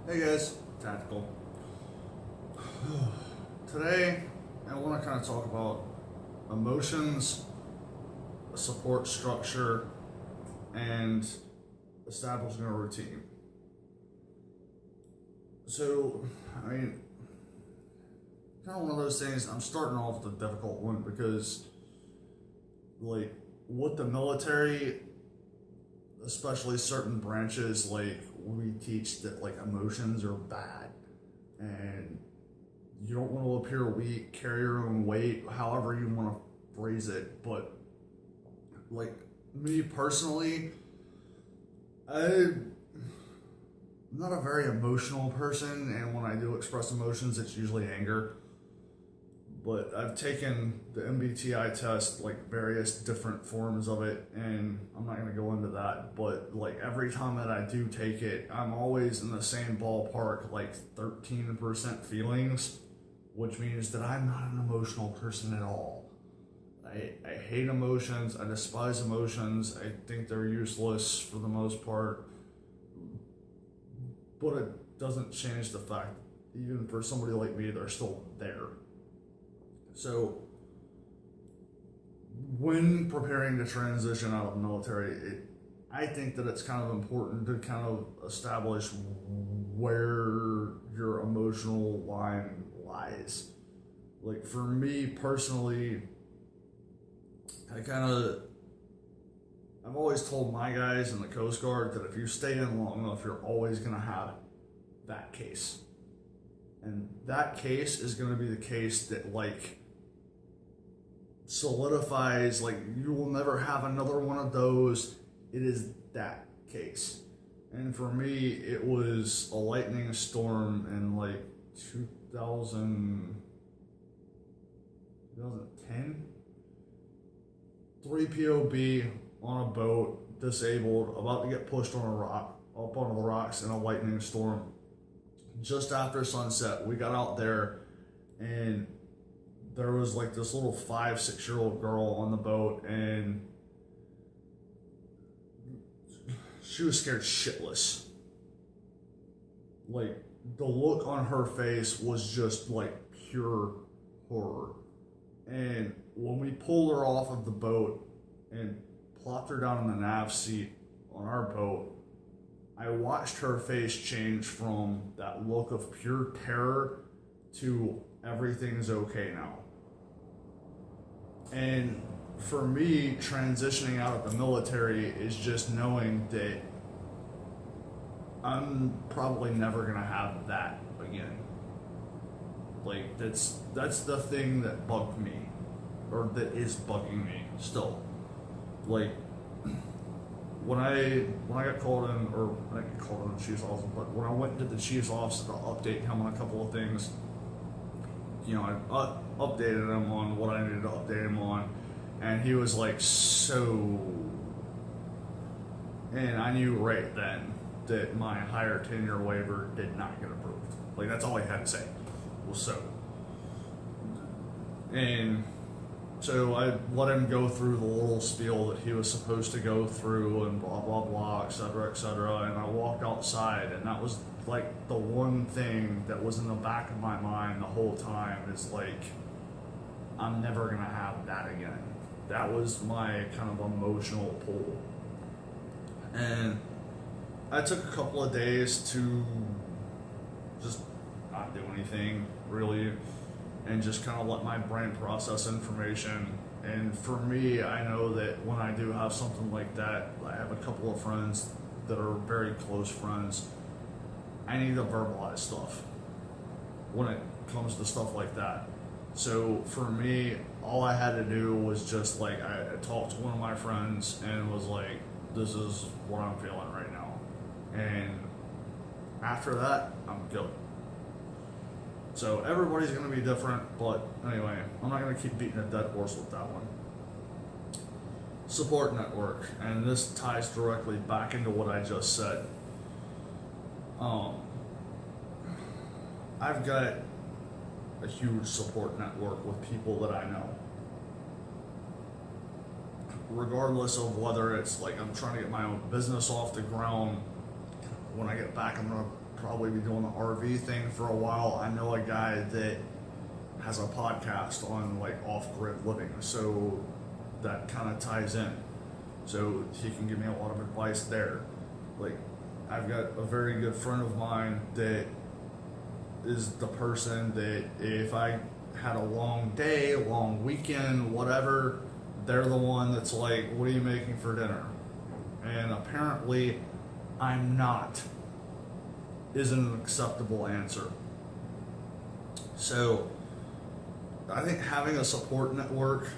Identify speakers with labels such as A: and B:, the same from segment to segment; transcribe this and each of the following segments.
A: Hey guys, Tactical. Today, I want to kind of talk about emotions, support structure, and establishing a routine. So, I mean, kind of one of those things. I'm starting off with a difficult one because, like, with the military, especially certain branches, like, we teach that, like, emotions are bad. And you don't want to appear weak, carry your own weight, however you want to phrase it. But like me personally, I'm not a very emotional person, and when I do express emotions, it's usually anger. But I've taken the MBTI test, like various different forms of it, and I'm not going to go into that. But like every time that I do take it, I'm always in the same ballpark, like 13% feelings, which means that I'm not an emotional person at all. I hate emotions, I despise emotions, I think they're useless for the most part, but it doesn't change the fact, even for somebody like me, they're still there. So, when preparing to transition out of the military, I think that it's kind of important to kind of establish where your emotional line lies. Like for me personally, I've always told my guys in the Coast Guard that if you stay in long enough, you're always going to have that case. And that case is going to be the case that, like, solidifies, like, you will never have another one of those. It is that case. And for me, it was a lightning storm in, like, 2010. 3 POB on a boat, disabled, about to get pushed on a rock, up onto the rocks in a lightning storm. Just after sunset, we got out there, and there was like this little 5-6-year-old girl on the boat, and she was scared shitless. Like, the look on her face was just like pure horror. And when we pulled her off of the boat and plopped her down in the nav seat on our boat, I watched her face change from that look of pure terror to everything's okay now. And for me, transitioning out of the military is just knowing that I'm probably never gonna have that again. Like that's the thing that bugged me, or that is bugging me still. Like when I got called in, or I didn't get called in the chief's office, but when I went to the chief's office to update him on a couple of things, you know, I updated him on what I needed to update him on, and he was like, so, and I knew right then that my higher tenure waiver did not get approved. Like that's all he had to say was so. And so I let him go through the little spiel that he was supposed to go through and blah, blah, blah, et cetera, et cetera. And I walked outside, and that was like the one thing that was in the back of my mind the whole time is like, I'm never going to have that again. That was my kind of emotional pull. And I took a couple of days to just not do anything really, and just kind of let my brain process information. And for me, I know that when I do have something like that, I have a couple of friends that are very close friends. I need to verbalize stuff when it comes to stuff like that. So for me, all I had to do was just like, I talked to one of my friends and was like, this is what I'm feeling right now. And after that, I'm good. So everybody's going to be different, but anyway, I'm not going to keep beating a dead horse with that one. Support network, and this ties directly back into what I just said. I've got a huge support network with people that I know. Regardless of whether it's like I'm trying to get my own business off the ground, when I get back, I'm going to probably be doing the RV thing for a while. I know a guy that has a podcast on like off-grid living, so that kind of ties in. So he can give me a lot of advice there. Like, I've got a very good friend of mine that is the person that if I had a long day, long weekend, whatever, they're the one that's like, what are you making for dinner? And apparently I'm not isn't an acceptable answer. So I think having a support network,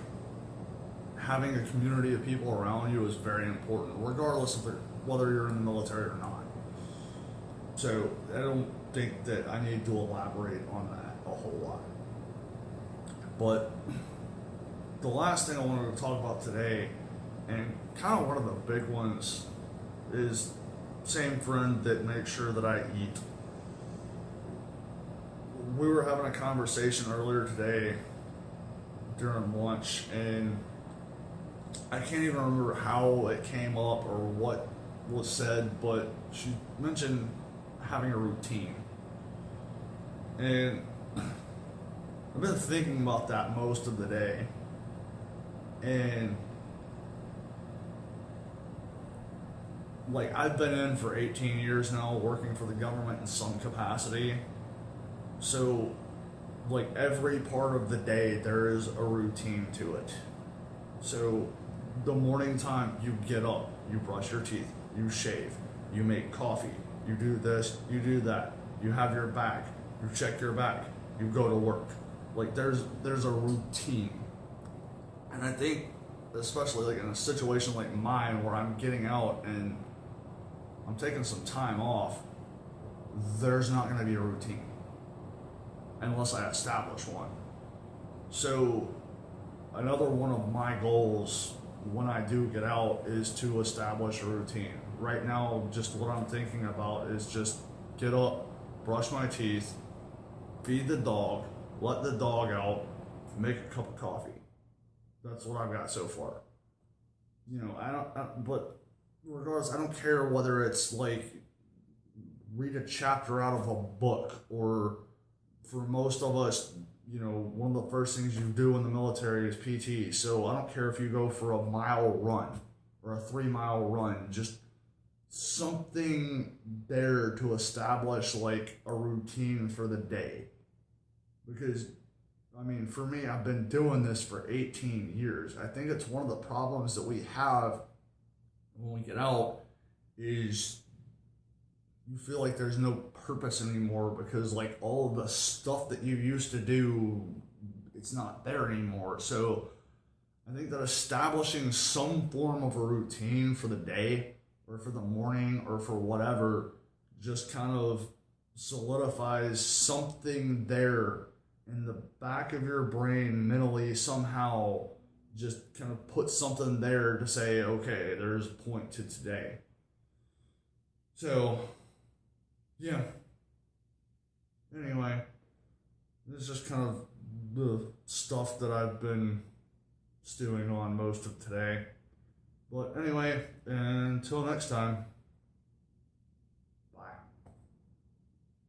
A: having a community of people around you is very important, regardless of whether you're in the military or not. So I don't think that I need to elaborate on that a whole lot. But the last thing I wanted to talk about today, and kind of one of the big ones, is same friend that makes sure that I eat. We were having a conversation earlier today during lunch, and I can't even remember how it came up or what was said, but she mentioned having a routine. And I've been thinking about that most of the day. And like, I've been in for 18 years now, working for the government in some capacity. So like, every part of the day there is a routine to it. So the morning time, you get up, you brush your teeth, you shave, you make coffee, you do this, you do that, you have your bag, you check your bag, you go to work. Like, there's a routine. And I think, especially like in a situation like mine where I'm getting out and I'm taking some time off, there's not going to be a routine unless I establish one. So another one of my goals when I do get out is to establish a routine. Right now, just what I'm thinking about is just get up, brush my teeth, feed the dog, let the dog out, make a cup of coffee. That's what I've got so far. You know, but regardless, I don't care whether it's like read a chapter out of a book, or for most of us, you know, one of the first things you do in the military is PT. So I don't care if you go for a mile run or a 3-mile run, just something there to establish like a routine for the day. Because, I mean, for me, I've been doing this for 18 years. I think it's one of the problems that we have when we get out is you feel like there's no purpose anymore, because like all of the stuff that you used to do, it's not there anymore. So I think that establishing some form of a routine for the day or for the morning or for whatever just kind of solidifies something there in the back of your brain mentally, somehow just kind of put something there to say, okay, there's a point to today. So yeah. Anyway, this is just kind of the stuff that I've been stewing on most of today. But anyway, until next time.